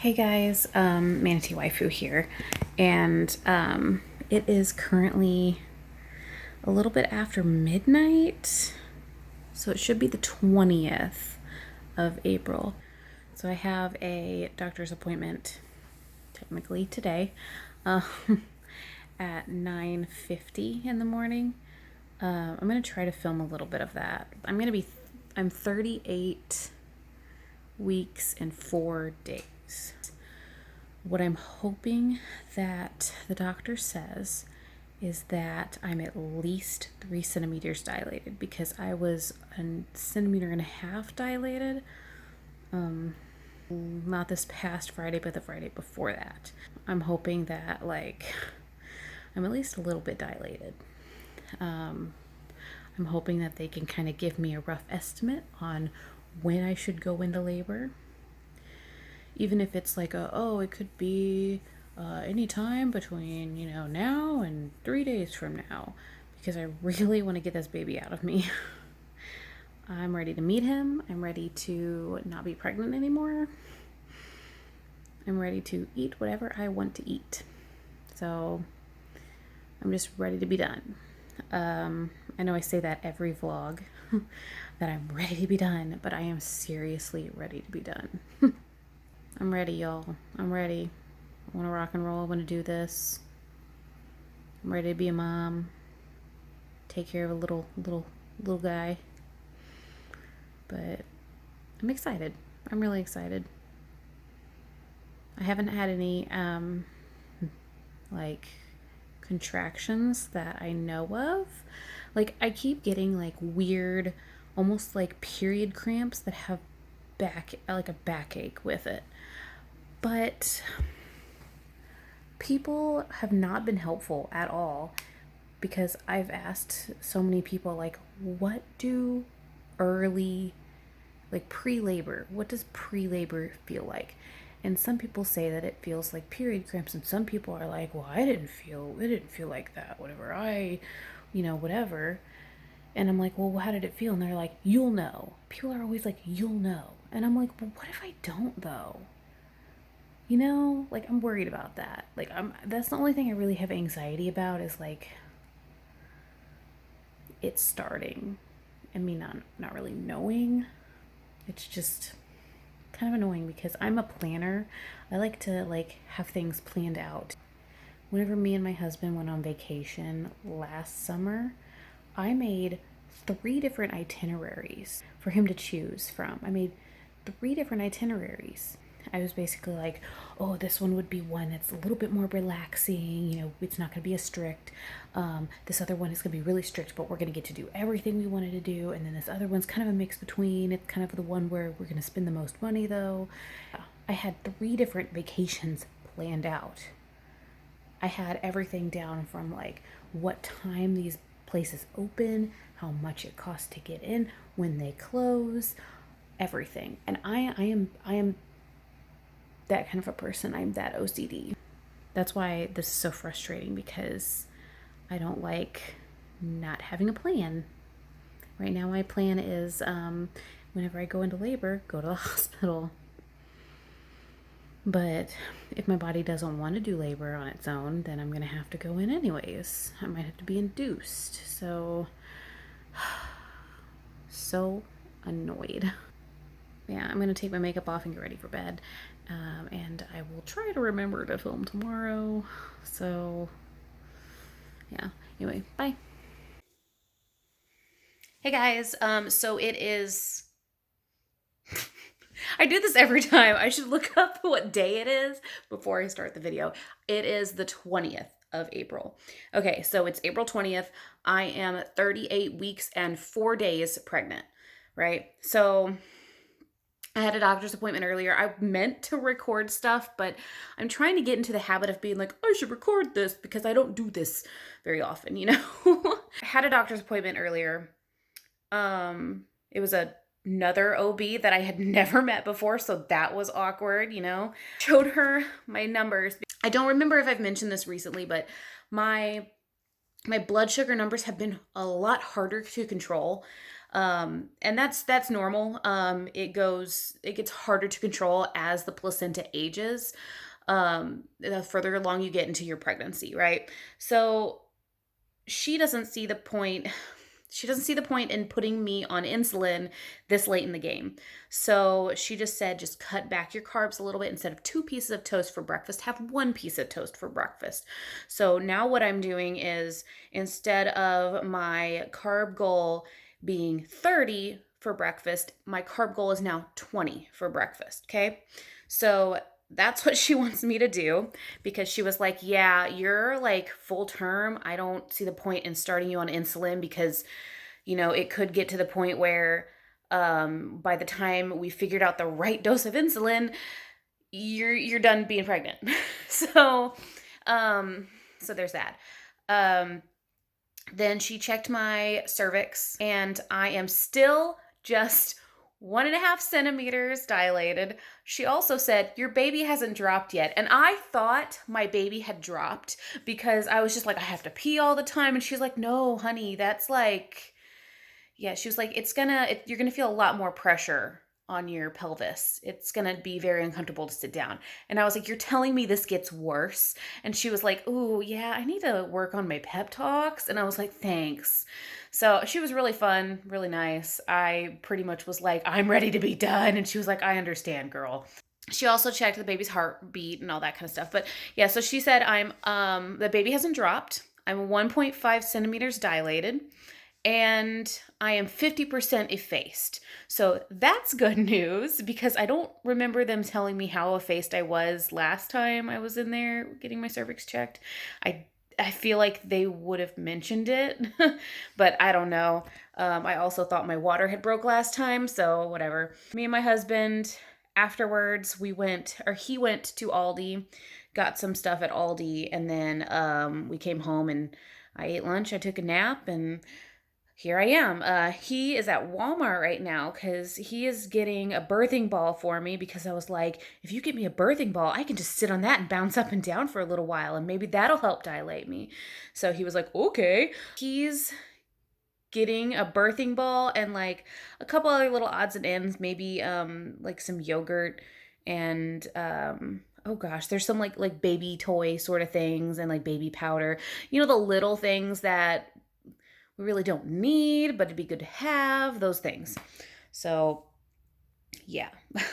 Hey guys, Manatee Waifu here, and it is currently a little bit after midnight, so it should be the 20th of April. So I have a doctor's appointment, technically today, uh, at 9:50 in the morning. I'm gonna try to film a little bit of that. I'm 38 weeks and 4 days. What I'm hoping that the doctor says is that I'm at least 3 centimeters dilated, because I was a centimeter and a half dilated. Not this past Friday, but the Friday before that. I'm hoping that I'm at least a little bit dilated. I'm hoping that they can kind of give me a rough estimate on when I should go into labor. Even if it's like it could be any time between, now and 3 days from now, because I really want to get this baby out of me. I'm ready to meet him. I'm ready to not be pregnant anymore. I'm ready to eat whatever I want to eat. So I'm just ready to be done. I know I say that every vlog, that I'm ready to be done, but I am seriously ready to be done. I'm ready, y'all. I'm ready. I want to rock and roll. I want to do this. I'm ready to be a mom. Take care of a little guy. But I'm excited. I'm really excited. I haven't had any contractions that I know of. I keep getting weird, almost like period cramps that have a backache with it. But people have not been helpful at all, because I've asked so many people, what do early, pre-labor, what does pre-labor feel like? And some people say that it feels like period cramps, and some people are like, well, it didn't feel like that, whatever. And I'm like, well, how did it feel? And they're like, you'll know. People are always like, you'll know. And I'm like, well, what if I don't, though? I'm worried about that. That's the only thing I really have anxiety about, is it starting and me not really knowing. It's just kind of annoying, because I'm a planner. I like to have things planned out. Whenever me and my husband went on vacation last summer, I made 3 different itineraries for him to choose from. I made 3 different itineraries. I was basically like, oh, this one would be one that's a little bit more relaxing. It's not going to be as strict. This other one is going to be really strict, but we're going to get to do everything we wanted to do. And then this other one's kind of a mix between. It's kind of the one where we're going to spend the most money, though. I had 3 different vacations planned out. I had everything down from what time these places open, how much it costs to get in, when they close, everything. And I am that kind of a person. I'm that OCD. That's why this is so frustrating, because I don't like not having a plan. Right now my plan is whenever I go into labor, go to the hospital. But if my body doesn't want to do labor on its own, then I'm going to have to go in anyways. I might have to be induced. So annoyed. Yeah, I'm going to take my makeup off and get ready for bed. And I will try to remember to film tomorrow. So, yeah. Anyway, bye. Hey guys, so it is... I do this every time. I should look up what day it is before I start the video. It is the 20th of April. Okay, so it's April 20th. I am 38 weeks and 4 days pregnant, right? So I had a doctor's appointment earlier. I meant to record stuff, but I'm trying to get into the habit of being like, I should record this, because I don't do this very often, I had a doctor's appointment earlier. It was another OB that I had never met before, so that was awkward, Showed her my numbers. I don't remember if I've mentioned this recently, but my blood sugar numbers have been a lot harder to control. And that's normal. It gets harder to control as the placenta ages. The further along you get into your pregnancy, right? So she doesn't see the point she doesn't see the point in putting me on insulin this late in the game. So she just said, just cut back your carbs a little bit. Instead of 2 pieces of toast for breakfast, have 1 piece of toast for breakfast. So now what I'm doing is, instead of my carb goal being 30 for breakfast, my carb goal is now 20 for breakfast. Okay. So that's what she wants me to do, because she was like, yeah, you're like full term. I don't see the point in starting you on insulin, because, it could get to the point where by the time we figured out the right dose of insulin, you're done being pregnant. So, so there's that. Then she checked my cervix, and I am still just 1.5 centimeters dilated. She also said, your baby hasn't dropped yet. And I thought my baby had dropped, because I was just like, I have to pee all the time. And she's like, no, honey, that's like, yeah, she was like, you're going to feel a lot more pressure on your pelvis. It's going to be very uncomfortable to sit down. And I was like, you're telling me this gets worse? And she was like, ooh, yeah, I need to work on my pep talks. And I was like, thanks. So she was really fun, really nice. I pretty much was like, I'm ready to be done. And she was like, I understand, girl. She also checked the baby's heartbeat and all that kind of stuff. But yeah, so she said, the baby hasn't dropped. I'm 1.5 centimeters dilated, and I am 50% effaced. So that's good news, because I don't remember them telling me how effaced I was last time I was in there getting my cervix checked. I feel like they would have mentioned it, but I don't know. I also thought my water had broke last time, so whatever. Me and my husband, afterwards, he went to Aldi, got some stuff at Aldi, and then we came home and I ate lunch. I took a nap, and here I am. He is at Walmart right now because he is getting a birthing ball for me, because I was like, if you get me a birthing ball, I can just sit on that and bounce up and down for a little while, and maybe that'll help dilate me. So he was like, okay. He's getting a birthing ball and like a couple other little odds and ends, maybe like some yogurt and oh gosh, there's some like baby toy sort of things, and like baby powder. The little things that we really don't need, but it'd be good to have, those things. So yeah,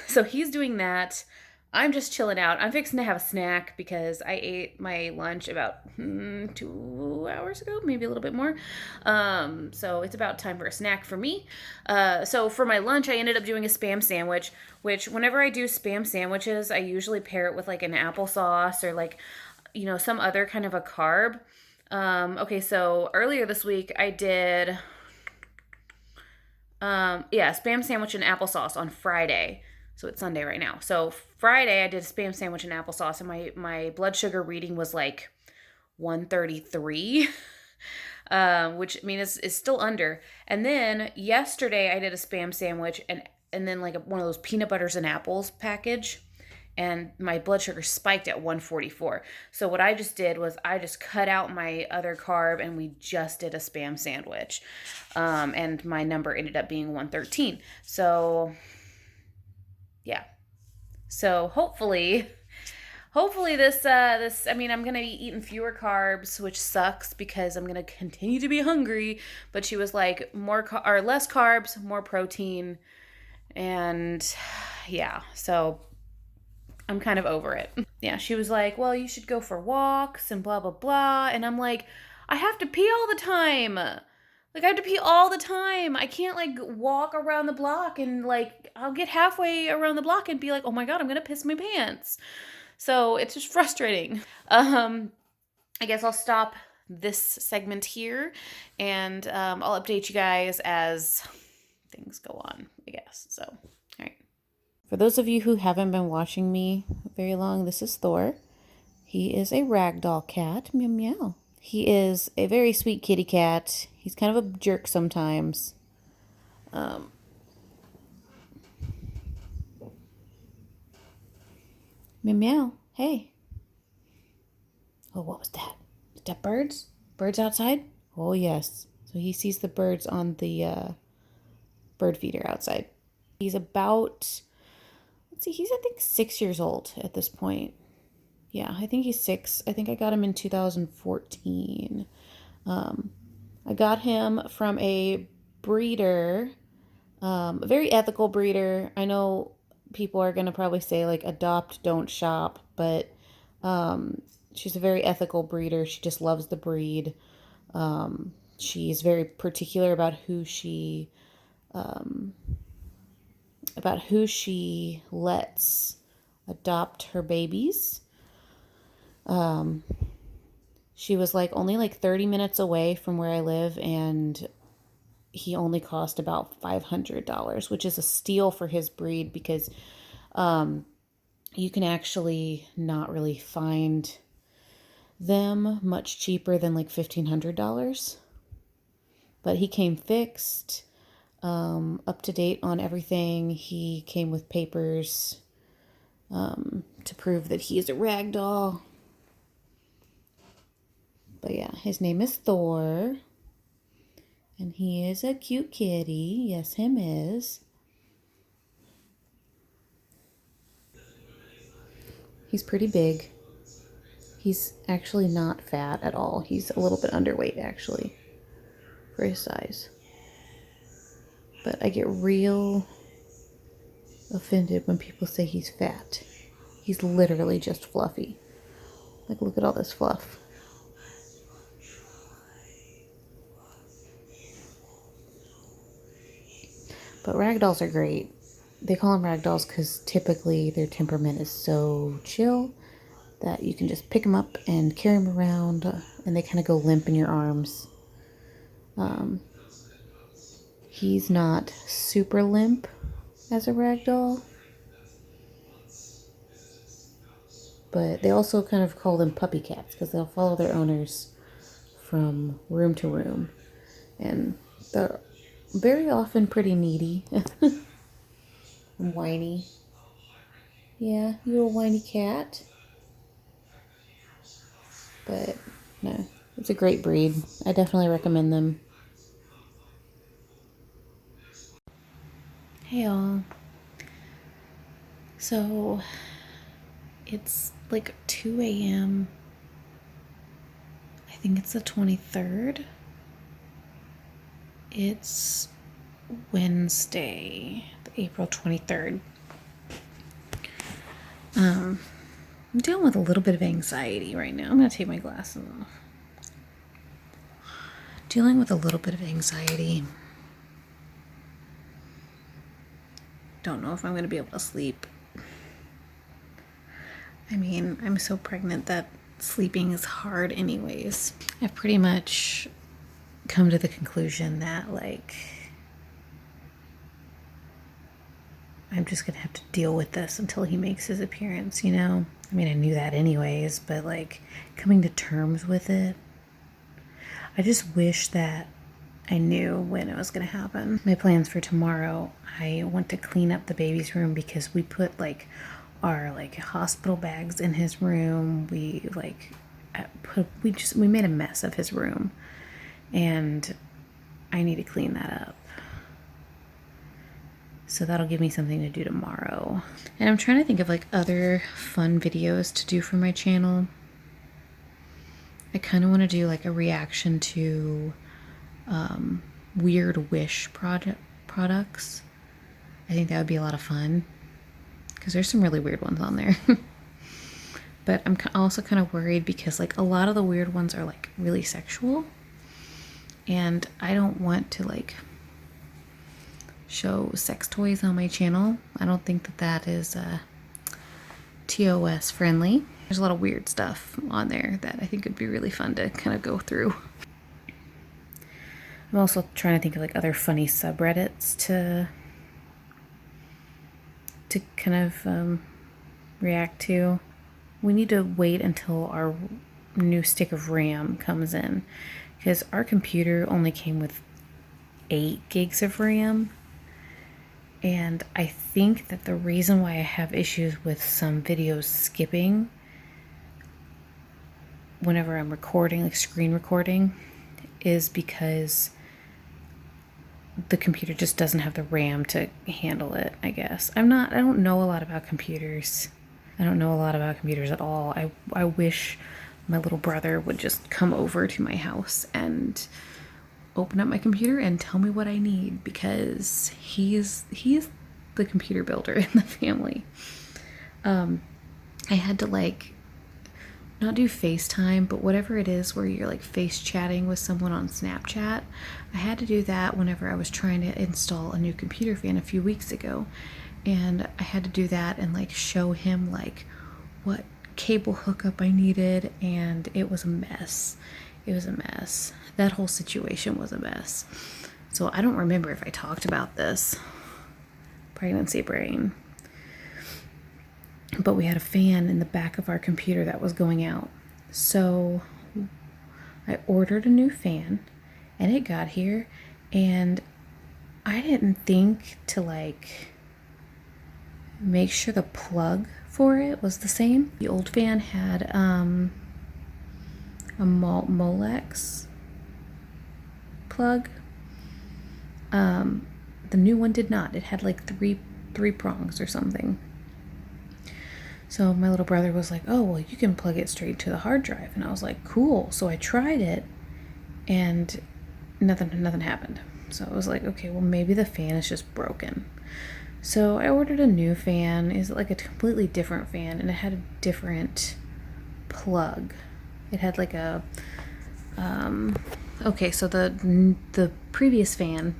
so he's doing that. I'm just chilling out. I'm fixing to have a snack because I ate my lunch about 2 hours ago, maybe a little bit more. So it's about time for a snack for me. So for my lunch, I ended up doing a Spam sandwich, which whenever I do Spam sandwiches, I usually pair it with like an applesauce or like, some other kind of a carb. Okay, so earlier this week I did, Spam sandwich and applesauce on Friday. So it's Sunday right now. So Friday I did a Spam sandwich and applesauce, and my blood sugar reading was like 133, which I mean is still under. And then yesterday I did a Spam sandwich and then like one of those peanut butters and apples package, and my blood sugar spiked at 144. So what I just did was I just cut out my other carb, and we just did a Spam sandwich. And my number ended up being 113. So yeah. So hopefully this I mean, I'm going to be eating fewer carbs, which sucks because I'm going to continue to be hungry, but she was like less carbs, more protein, and yeah. So I'm kind of over it. Yeah, she was like, well, you should go for walks and blah, blah, blah. And I'm like, I have to pee all the time. Like, I have to pee all the time. I can't, like, walk around the block and, like, I'll get halfway around the block and be like, oh my God, I'm going to piss my pants. So it's just frustrating. I guess I'll stop this segment here, and I'll update you guys as things go on, I guess. So, all right. For those of you who haven't been watching me very long, this is Thor. He is a ragdoll cat. Meow meow. He is a very sweet kitty cat. He's kind of a jerk sometimes. Meow meow. Hey. Oh, what was that? Is that birds? Birds outside? Oh, yes. So he sees the birds on the bird feeder outside. He's about, let's see, he's I think 6 years old at this point. Yeah, I think he's 6. I think I got him in 2014. I got him from a breeder, a very ethical breeder. I know people are going to probably say like adopt, don't shop, but she's a very ethical breeder. She just loves the breed. She's very particular about who she lets adopt her babies. She was like only like 30 minutes away from where I live, and he only cost about $500, which is a steal for his breed because you can actually not really find them much cheaper than like $1,500. But he came fixed, up to date on everything. He came with papers to prove that he is a ragdoll. But yeah, his name is Thor. And he is a cute kitty. Yes, him is. He's pretty big. He's actually not fat at all. He's a little bit underweight, actually, for his size. But I get real offended when people say he's fat. He's literally just fluffy. Like, look at all this fluff. But ragdolls are great. They call them ragdolls because typically their temperament is so chill that you can just pick them up and carry them around, and they kind of go limp in your arms. He's not super limp as a ragdoll, but they also kind of call them puppy cats because they'll follow their owners from room to room, and they're very often pretty needy and whiny. Yeah, you're a whiny cat. But no, it's a great breed. I definitely recommend them. Hey y'all. So it's like 2 a.m. I think it's the 23rd. It's Wednesday, April 23rd. I'm dealing with a little bit of anxiety right now. I'm going to take my glasses off. Dealing with a little bit of anxiety. Don't know if I'm going to be able to sleep. I mean, I'm so pregnant that sleeping is hard anyways. I've pretty much come to the conclusion that, like, I'm just going to have to deal with this until he makes his appearance, you know? I mean, I knew that anyways, but, like, coming to terms with it, I just wish that I knew when it was going to happen. My plans for tomorrow, I want to clean up the baby's room because we put, like, our, like, hospital bags in his room. We, like, we made a mess of his room, and I need to clean that up. So that'll give me something to do tomorrow. And I'm trying to think of like other fun videos to do for my channel. I kind of want to do like a reaction to Weird Wish products. I think that would be a lot of fun because there's some really weird ones on there. But I'm also kind of worried because like a lot of the weird ones are like really sexual, and I don't want to like show sex toys on my channel. I don't think that is TOS friendly. There's a lot of weird stuff on there that I think would be really fun to kind of go through. I'm also trying to think of like other funny subreddits to kind of react to. We need to wait until our new stick of RAM comes in because our computer only came with 8 gigs of RAM. And I think that the reason why I have issues with some videos skipping whenever I'm recording, like screen recording, is because the computer just doesn't have the RAM to handle it, I guess. I don't know a lot about computers. I don't know a lot about computers at all. I wish my little brother would just come over to my house and open up my computer and tell me what I need, because he is the computer builder in the family. I had to like not do FaceTime, but whatever it is where you're like face chatting with someone on Snapchat. I had to do that whenever I was trying to install a new computer fan a few weeks ago. And I had to do that and like show him like what cable hookup I needed, and it was a mess. It was a mess. That whole situation was a mess. So I don't remember if I talked about this. Pregnancy brain. But we had a fan in the back of our computer that was going out. So I ordered a new fan and it got here, and I didn't think to like make sure the plug for it was the same. The old fan had a Molex plug. The new one did not. It had like three prongs or something. So my little brother was like, oh, well, you can plug it straight to the hard drive. And I was like, cool. So I tried it and nothing happened. So I was like, okay, well, maybe the fan is just broken. So I ordered a new fan. It's like a completely different fan, and it had a different plug. It had like a, okay, so the previous fan,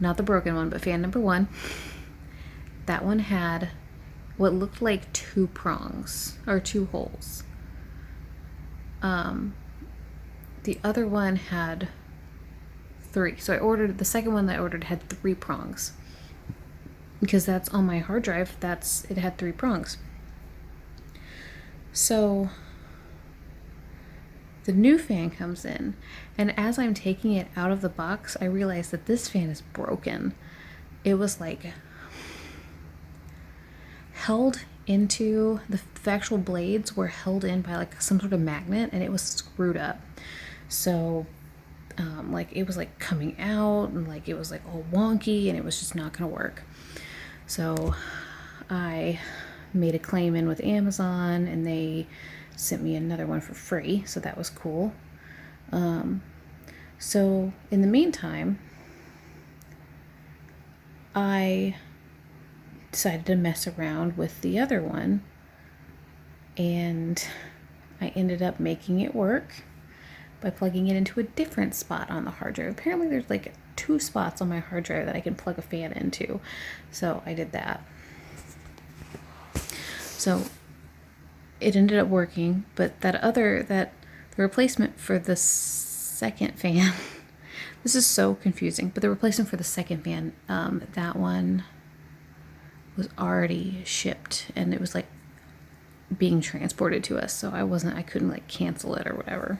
not the broken one, but fan number 1, that one had what looked like 2 prongs or 2 holes. The other one had 3. So I ordered the second one that I ordered had 3 prongs, because that's on my hard drive. It had 3 prongs. So the new fan comes in, and as I'm taking it out of the box, I realize that this fan is broken. It was like held into, the actual blades were held in by like some sort of magnet, and it was screwed up. So like it was like coming out, and like it was like all wonky, and it was just not gonna work. So I made a claim in with Amazon, and they sent me another one for free, so that was cool. So in the meantime, I decided to mess around with the other one, and I ended up making it work by plugging it into a different spot on the hard drive. Apparently there's like 2 spots on my hard drive that I can plug a fan into. So I did that. So it ended up working, but the replacement for the second fan, this is so confusing, but the replacement for the second fan, that one was already shipped, and it was like being transported to us. So I couldn't like cancel it or whatever.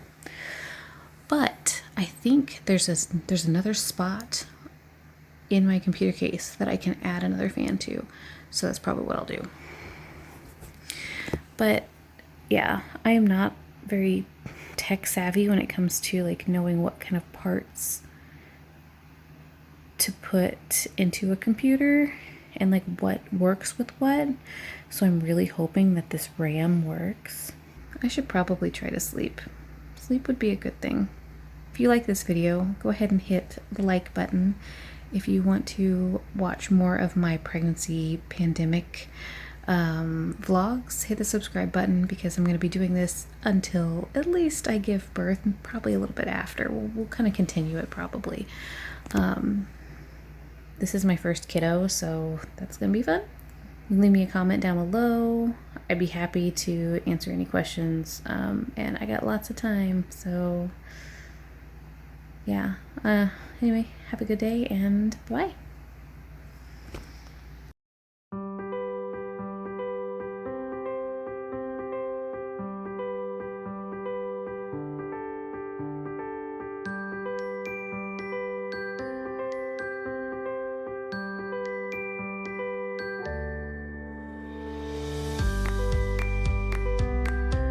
But I think there's another spot in my computer case that I can add another fan to. So that's probably what I'll do. But yeah, I am not very tech savvy when it comes to like knowing what kind of parts to put into a computer and like what works with what. So I'm really hoping that this RAM works. I should probably try to sleep. Sleep would be a good thing. If you like this video, go ahead and hit the like button. If you want to watch more of my pregnancy pandemic vlogs, hit the subscribe button, because I'm going to be doing this until at least I give birth, and probably a little bit after. We'll kind of continue it probably. This is my first kiddo, so that's going to be fun. Leave me a comment down below. I'd be happy to answer any questions, and I got lots of time, so yeah. Anyway, have a good day, and bye.